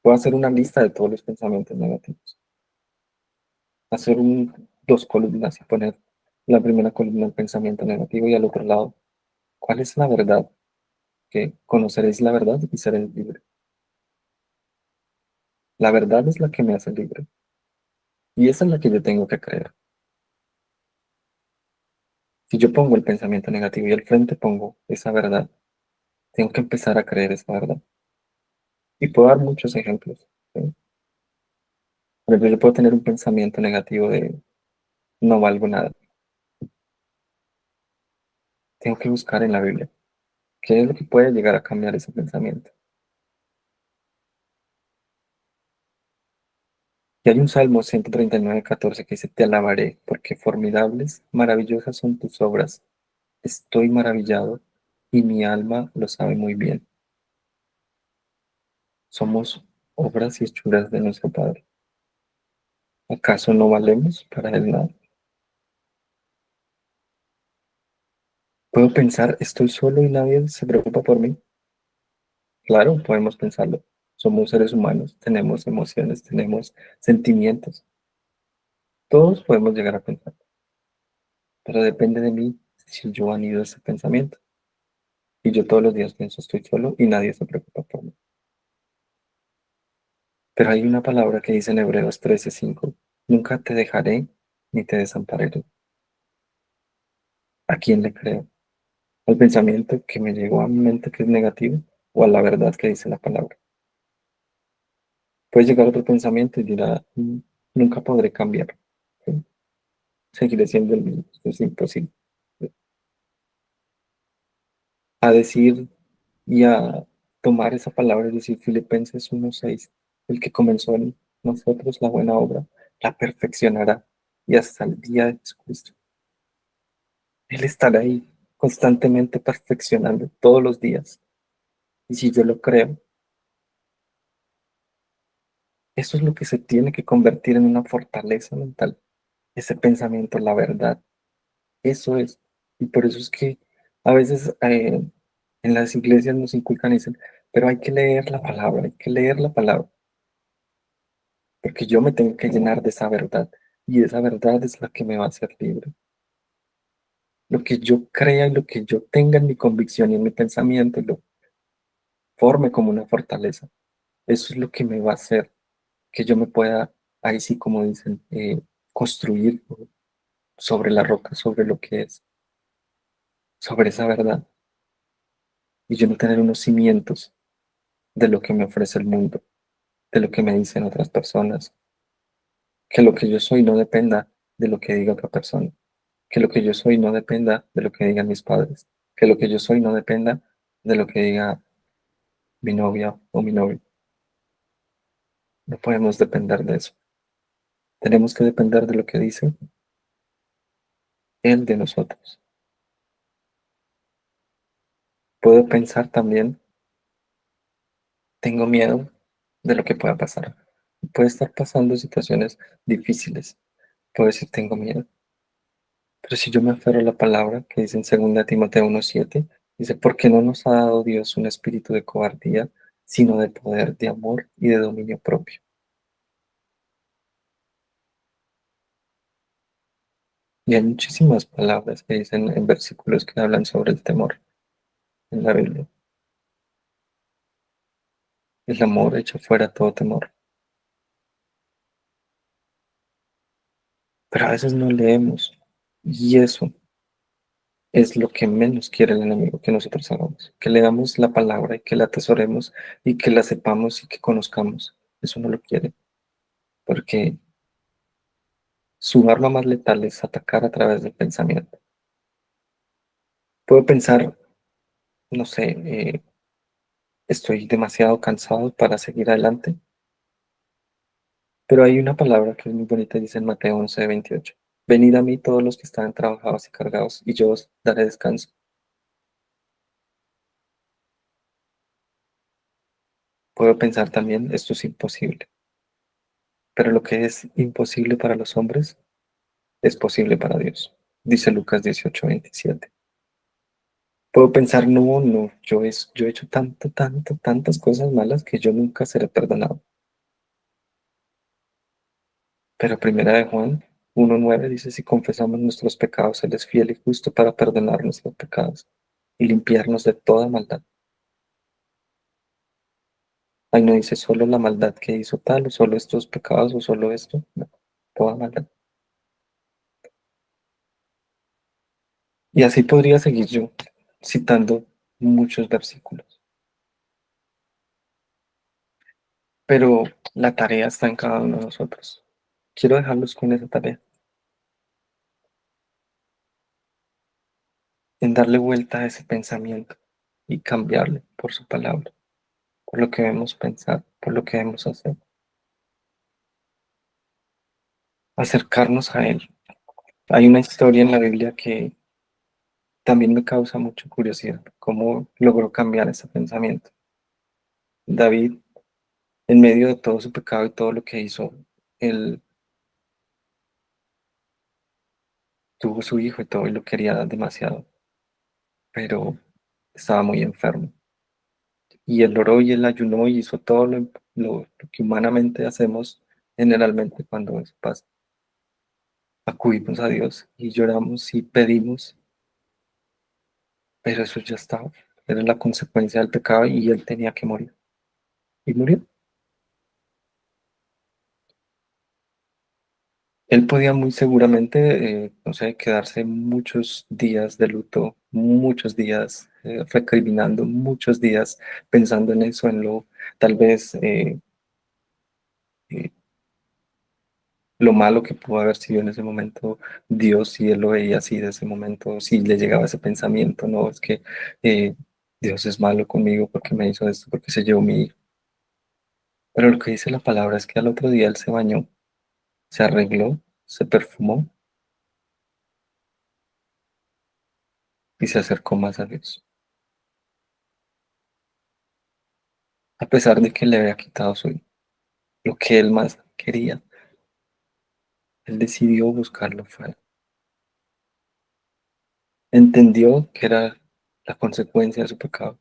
Puedo hacer una lista de todos los pensamientos negativos, hacer dos columnas y poner la primera columna el pensamiento negativo y al otro lado, ¿cuál es la verdad? Que conoceréis la verdad y seréis libre. La verdad es la que me hace libre y esa es la que yo tengo que creer. Si yo pongo el pensamiento negativo y al frente pongo esa verdad, tengo que empezar a creer esa verdad. Y puedo dar muchos ejemplos, ¿sí? Por ejemplo, yo puedo tener un pensamiento negativo no valgo nada. Tengo que buscar en la Biblia qué es lo que puede llegar a cambiar ese pensamiento. Y hay un Salmo 139:14 que dice, te alabaré, porque formidables, maravillosas son tus obras. Estoy maravillado y mi alma lo sabe muy bien. Somos obras y hechuras de nuestro Padre. ¿Acaso no valemos para Él nada? ¿Puedo pensar, estoy solo y nadie se preocupa por mí? Claro, podemos pensarlo. Somos seres humanos, tenemos emociones, tenemos sentimientos. Todos podemos llegar a pensar, pero depende de mí si yo anido ese pensamiento. Y yo todos los días pienso, estoy solo y nadie se preocupa por mí. Pero hay una palabra que dice en Hebreos 13:5, nunca te dejaré ni te desampararé. ¿A quién le creo? ¿Al pensamiento que me llegó a mi mente que es negativo o a la verdad que dice la palabra? Puede llegar otro pensamiento y dirá, nunca podré cambiar. ¿Sí? Seguiré siendo el mismo, esto es imposible. A decir y a tomar esa palabra, es decir, Filipenses 1:6, el que comenzó en nosotros la buena obra, la perfeccionará y hasta el día de Jesucristo. Él estará ahí constantemente perfeccionando todos los días. Y si yo lo creo, eso es lo que se tiene que convertir en una fortaleza mental, ese pensamiento, la verdad. Eso es. Y por eso es que a veces en las iglesias nos inculcan y dicen, pero hay que leer la palabra, hay que leer la palabra, porque yo me tengo que llenar de esa verdad. Y esa verdad es la que me va a hacer libre. Lo que yo crea y lo que yo tenga en mi convicción y en mi pensamiento y lo forme como una fortaleza, eso es lo que me va a hacer que yo me pueda, ahí sí, como dicen, construir sobre la roca, sobre lo que es, sobre esa verdad, y yo no tener unos cimientos de lo que me ofrece el mundo, de lo que me dicen otras personas, que lo que yo soy no dependa de lo que diga otra persona, que lo que yo soy no dependa de lo que digan mis padres, que lo que yo soy no dependa de lo que diga mi novia o mi novio. No podemos depender de eso. Tenemos que depender de lo que dice Él de nosotros. Puedo pensar también, tengo miedo de lo que pueda pasar. Puede estar pasando situaciones difíciles. Puedo decir, tengo miedo. Pero si yo me aferro a la palabra que dice en 2 Timoteo 1:7, dice, porque no nos ha dado Dios un espíritu de cobardía, sino de poder, de amor y de dominio propio. Y hay muchísimas palabras que dicen en versículos que hablan sobre el temor en la Biblia. El amor echa fuera todo temor. Pero a veces no leemos. Y eso es lo que menos quiere el enemigo que nosotros hagamos. Que leamos la palabra y que la atesoremos y que la sepamos y que conozcamos. Eso no lo quiere. Porque su arma más letal es atacar a través del pensamiento. Puedo pensar, no sé, estoy demasiado cansado para seguir adelante, pero hay una palabra que es muy bonita, dice en Mateo 11:28. Venid a mí todos los que están trabajados y cargados, y yo os daré descanso. Puedo pensar también, esto es imposible, pero lo que es imposible para los hombres es posible para Dios, dice Lucas 18:27. Puedo pensar, no, no, yo he hecho tantas cosas malas que yo nunca seré perdonado. Pero primera de Juan 1:9 dice, si confesamos nuestros pecados, Él es fiel y justo para perdonar nuestros pecados y limpiarnos de toda maldad. Ahí no dice solo la maldad que hizo tal, o solo estos pecados, o solo esto, no, toda maldad. Y así podría seguir yo citando muchos versículos. Pero la tarea está en cada uno de nosotros. Quiero dejarlos con esa tarea. en darle vuelta a ese pensamiento y cambiarlo por su palabra, por lo que debemos pensar, por lo que debemos hacer. Acercarnos a Él. Hay una historia en la Biblia que también me causa mucha curiosidad, cómo logró cambiar ese pensamiento. David, en medio de todo su pecado y todo lo que hizo, él tuvo su hijo y todo y lo quería demasiado, pero estaba muy enfermo. Y él oró y él ayunó y hizo todo lo que humanamente hacemos generalmente cuando eso pasa. Acudimos a Dios y lloramos y pedimos, pero eso ya estaba. Era la consecuencia del pecado y él tenía que morir. Y murió. Él podía muy seguramente, no sé, quedarse muchos días de luto, muchos días recriminando, muchos días pensando en eso, en lo tal vez eh, lo malo que pudo haber sido en ese momento Dios, si él lo veía así de ese momento, si le llegaba ese pensamiento, no, es que eh, Dios es malo conmigo porque me hizo esto, porque se llevó mi hijo. Pero lo que dice la palabra es que al otro día él se bañó, se arregló, se perfumó y se acercó más a Dios. A pesar de que le había quitado su hijo, lo que él más quería, él decidió buscarlo fuera. Entendió que era la consecuencia de su pecado,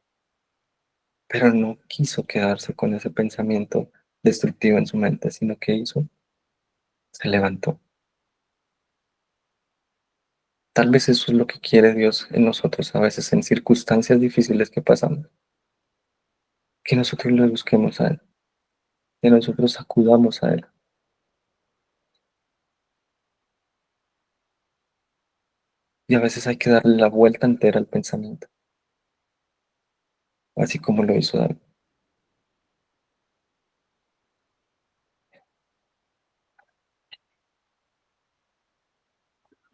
pero no quiso quedarse con ese pensamiento destructivo en su mente, sino que hizo, se levantó. Tal vez eso es lo que quiere Dios en nosotros a veces en circunstancias difíciles que pasamos, que nosotros le busquemos a Él, que nosotros acudamos a Él. Y a veces hay que darle la vuelta entera al pensamiento, así como lo hizo David.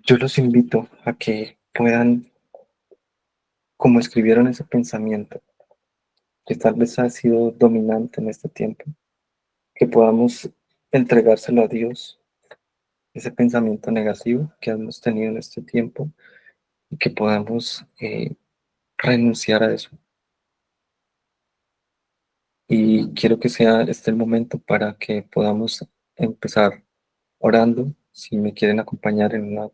Yo los invito a que puedan, como escribieron ese pensamiento, que tal vez ha sido dominante en este tiempo, que podamos entregárselo a Dios, ese pensamiento negativo que hemos tenido en este tiempo, y que podamos renunciar a eso. Y quiero que sea este el momento para que podamos empezar orando. Si me quieren acompañar en una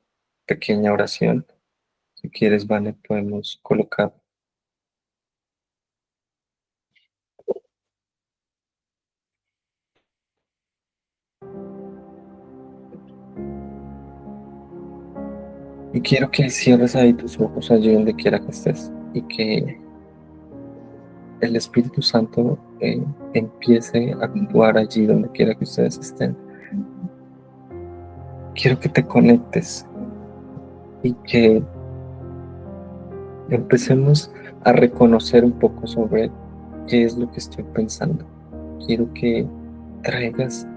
pequeña oración, si quieres, Vane, podemos colocar. Y quiero que cierres ahí tus ojos allí donde quiera que estés y que el Espíritu Santo empiece a actuar allí donde quiera que ustedes estén. Quiero que te conectes y que empecemos a reconocer un poco sobre qué es lo que estoy pensando. Quiero que traigas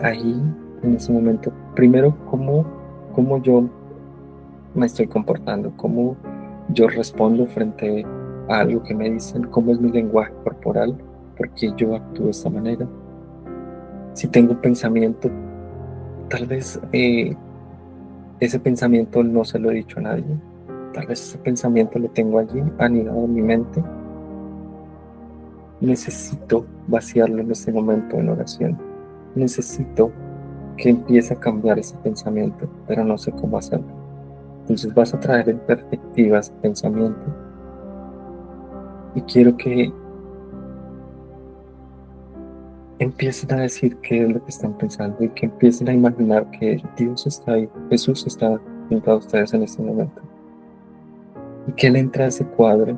ahí, en ese momento, primero cómo yo me estoy comportando, cómo yo respondo frente a algo que me dicen, cómo es mi lenguaje corporal, por qué yo actúo de esta manera. Si tengo un pensamiento, tal vez ese pensamiento no se lo he dicho a nadie, tal vez ese pensamiento lo tengo allí anidado en mi mente. Necesito vaciarlo en este momento en oración. Necesito que empiece a cambiar ese pensamiento, pero no sé cómo hacerlo. Entonces vas a traer en perspectivas pensamiento y quiero que empiecen a decir qué es lo que están pensando y que empiecen a imaginar que Dios está ahí, Jesús está junto a ustedes en este momento y que Él entra a ese cuadro.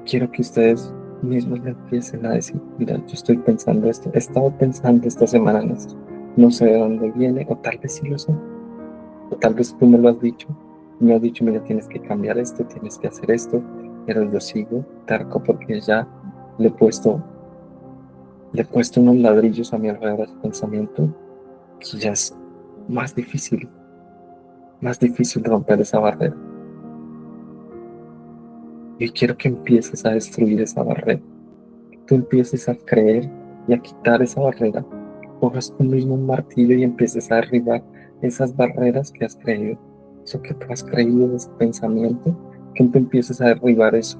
Quiero que ustedes mismos le empiecen a decir, mira, yo estoy pensando esto, he estado pensando esta semana en esto, no sé de dónde viene, o tal vez sí lo sé, o tal vez tú me lo has dicho, me has dicho, mira, tienes que cambiar esto, tienes que hacer esto, pero yo sigo terco porque ya le he puesto, le he puesto unos ladrillos a mi alrededor de pensamiento que ya es más difícil romper esa barrera. Y quiero que empieces a destruir esa barrera. Tú empieces a creer y a quitar esa barrera. Cojas tú mismo un martillo y empieces a derribar esas barreras que has creído. Eso que tú has creído, ese pensamiento, que tú empieces a derribar eso.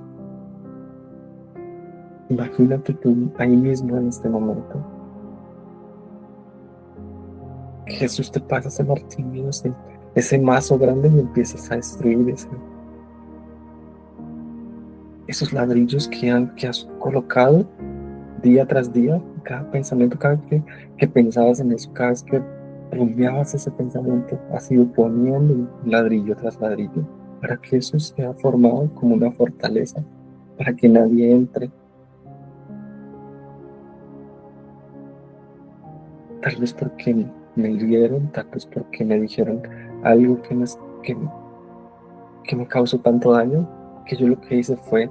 Imagínate tú ahí mismo en este momento. Que Jesús te pasa ese martillo, ese mazo grande y empiezas a destruir esos ladrillos que has colocado día tras día, cada pensamiento, cada vez que pensabas en eso, cada vez que rumiabas ese pensamiento, has ido poniendo ladrillo tras ladrillo, para que eso sea formado como una fortaleza, para que nadie entre, tal vez porque me hirieron, tal vez porque me dijeron algo que, que me causó tanto daño, que yo lo que hice fue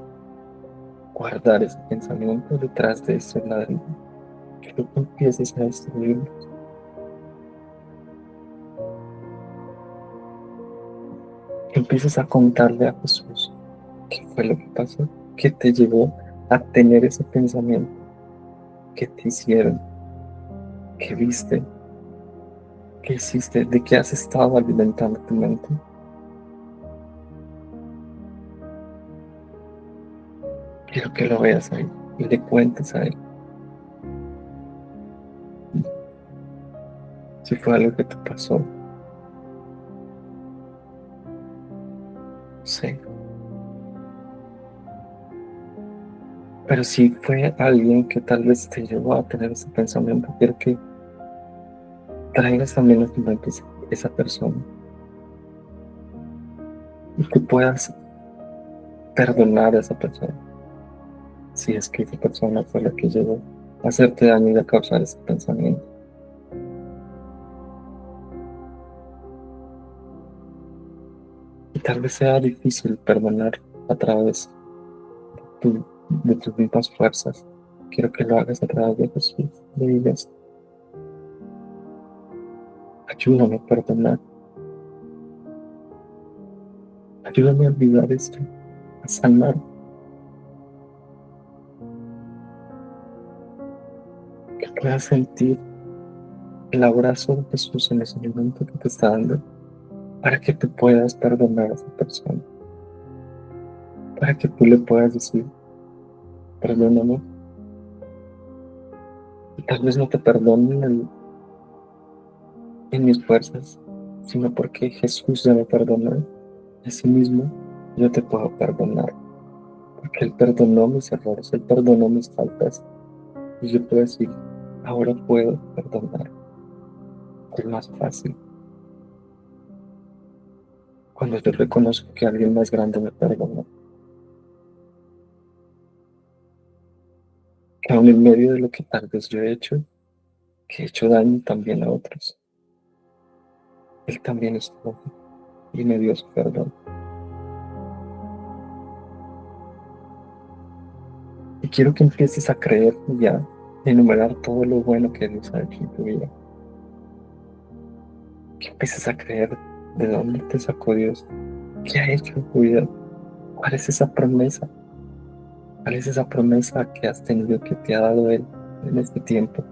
guardar ese pensamiento detrás de ese ladrillo. Quiero que empieces a destruirlo. Empiezas a contarle a Jesús qué fue lo que pasó, qué te llevó a tener ese pensamiento, qué te hicieron, qué viste, qué hiciste, de qué has estado alimentando tu mente. Quiero que lo veas ahí y le cuentes a él si fue algo que te pasó. Sí, pero si fue alguien que tal vez te llevó a tener ese pensamiento, quiero que traigas también a tu mente esa persona y que puedas perdonar a esa persona, si es que esa persona fue la que llegó a hacerte daño y a causar ese pensamiento. Y tal vez sea difícil perdonar a través de tus mismas fuerzas. Quiero que lo hagas a través de Jesús. Le digas, ayúdame a perdonar, ayúdame a olvidar esto, a sanar. Que puedas sentir el abrazo de Jesús en ese momento que te está dando, para que tú puedas perdonar a esa persona, para que tú le puedas decir, perdóname. Y tal vez no te perdonen en mis fuerzas, sino porque Jesús ya me perdonó. Así mismo, yo te puedo perdonar, porque Él perdonó mis errores, Él perdonó mis faltas, y yo puedo decir, ahora puedo perdonar. Es más fácil cuando yo reconozco que alguien más grande me perdonó, que aún en medio de lo que tal vez yo he hecho, que he hecho daño también a otros, Él también estuvo y me dio su perdón. Y quiero que empieces a creer ya, enumerar todo lo bueno que Dios ha hecho en tu vida. Que empieces a creer de dónde te sacó Dios, qué ha hecho en tu vida, cuál es esa promesa, cuál es esa promesa que has tenido, que te ha dado Él en este tiempo.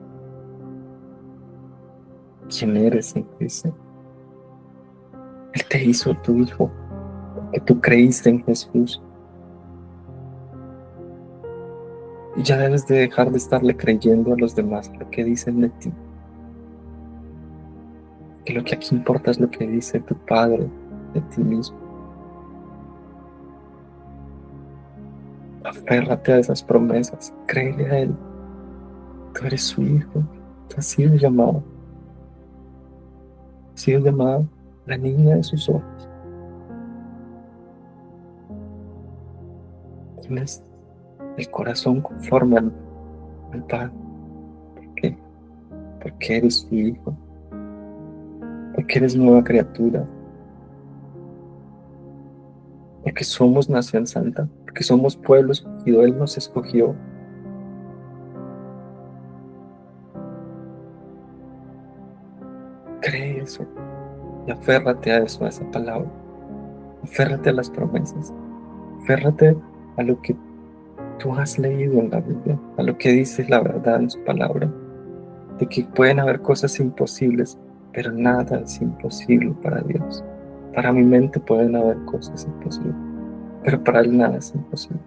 ¿Quién eres en Cristo? Él te hizo tu hijo, que tú creíste en Jesús. Y ya debes de dejar de estarle creyendo a los demás lo que dicen de ti. Que lo que aquí importa es lo que dice tu Padre de ti mismo. Aférrate a esas promesas, créele a Él. Tú eres su hijo, tú has sido llamado, has sido llamada la niña de sus ojos. Tienes el corazón conforme al Padre. ¿Por qué? Porque eres su hijo, porque eres nueva criatura, porque somos nación santa, porque somos pueblo escogido. Él nos escogió. Cree eso y aférrate a eso, a esa palabra. Aférrate a las promesas. Aférrate a lo que tú has leído en la Biblia, a lo que dice la verdad en su palabra, de que pueden haber cosas imposibles, pero nada es imposible para Dios. Para mi mente pueden haber cosas imposibles, pero para Él nada es imposible.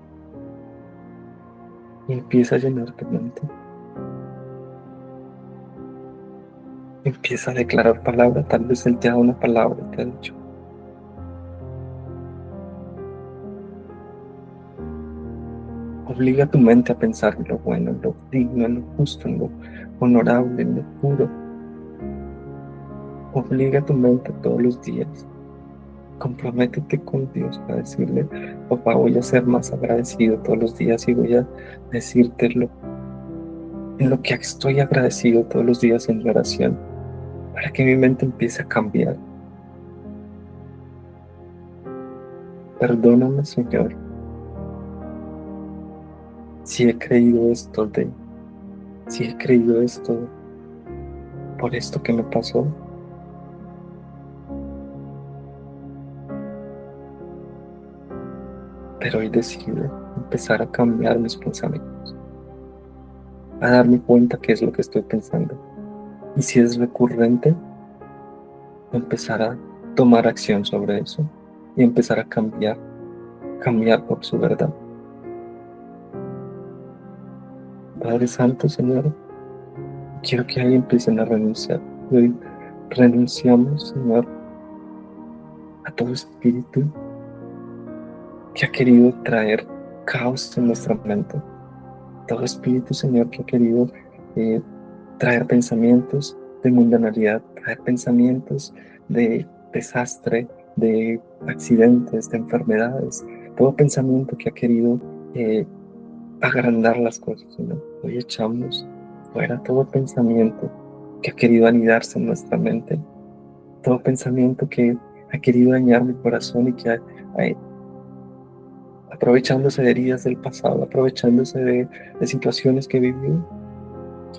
Y empieza a llenar tu mente. Empieza a declarar palabra. Tal vez Él te ha dado una palabra, te ha dicho. Obliga a tu mente a pensar en lo bueno, en lo digno, en lo justo, en lo honorable, en lo puro. Obliga a tu mente todos los días. Comprométete con Dios para decirle: papá, voy a ser más agradecido todos los días y voy a decirte en lo que estoy agradecido todos los días en mi oración, para que mi mente empiece a cambiar. Perdóname, Señor, si he creído esto por esto que me pasó. Pero hoy decido empezar a cambiar mis pensamientos, a darme cuenta qué es lo que estoy pensando. Y si es recurrente, empezar a tomar acción sobre eso y empezar a cambiar por su verdad. Padre Santo, Señor, quiero que ahí empiecen a renunciar. Y hoy renunciamos, Señor, a todo espíritu que ha querido traer caos en nuestra mente. Todo espíritu, Señor, que ha querido traer pensamientos de mundanalidad, traer pensamientos de desastre, de accidentes, de enfermedades, todo pensamiento que ha querido agrandar las cosas, Señor. Hoy echamos fuera todo pensamiento que ha querido anidarse en nuestra mente, todo pensamiento que ha querido dañar mi corazón y que aprovechándose de heridas del pasado, aprovechándose de situaciones que vivió,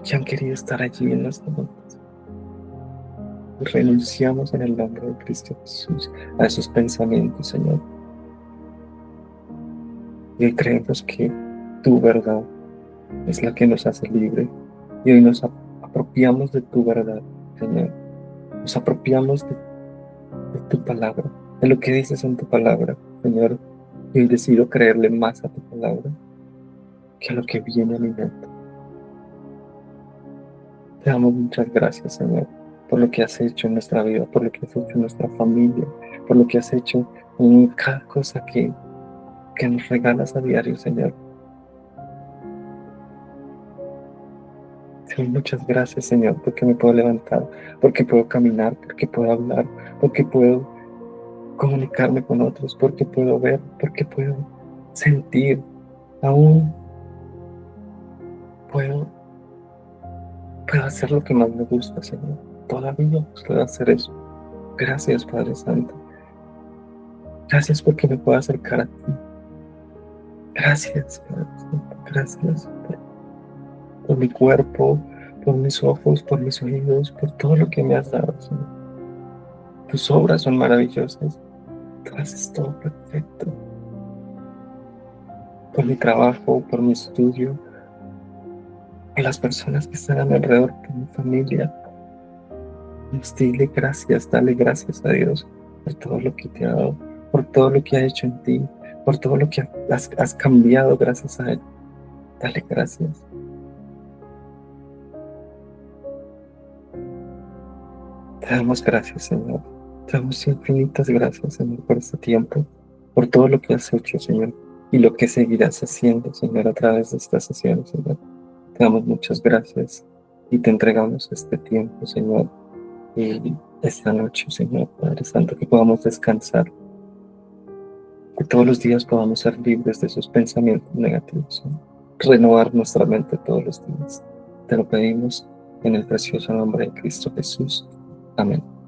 que han querido estar allí en nuestras mentes. Renunciamos en el nombre de Cristo Jesús a esos pensamientos, Señor. Y creemos que tu verdad es la que nos hace libre. Y hoy nos apropiamos de tu verdad, Señor. Nos apropiamos de tu palabra, de lo que dices en tu palabra, Señor. Y hoy decido creerle más a tu palabra que a lo que viene a mi mente. Te damos muchas gracias, Señor, por lo que has hecho en nuestra vida, por lo que has hecho en nuestra familia, por lo que has hecho en cada cosa que nos regalas a diario, Señor. Sí, muchas gracias, Señor, porque me puedo levantar, porque puedo caminar, porque puedo hablar, porque puedo comunicarme con otros, porque puedo ver, porque puedo sentir, aún puedo hacer lo que más me gusta, Señor. Todavía puedo hacer eso. Gracias, Padre Santo. Gracias porque me puedo acercar a ti. Gracias, Padre Santo. Gracias por mi cuerpo, por mis ojos, por mis oídos, por todo lo que me has dado, Señor. Tus obras son maravillosas. Tú haces todo perfecto. Por mi trabajo, por mi estudio, por las personas que están a mi alrededor, por mi familia. Dale gracias a Dios por todo lo que te ha dado, por todo lo que ha hecho en ti, por todo lo que has cambiado gracias a Él. Dale gracias. Te damos gracias, Señor. Te damos infinitas gracias, Señor, por este tiempo, por todo lo que has hecho, Señor, y lo que seguirás haciendo, Señor, a través de estas sesiones, Señor. Te damos muchas gracias y te entregamos este tiempo, Señor, y esta noche, Señor, Padre Santo, que podamos descansar, que todos los días podamos ser libres de esos pensamientos negativos, Señor. Renovar nuestra mente todos los días. Te lo pedimos en el precioso nombre de Cristo Jesús. Amén.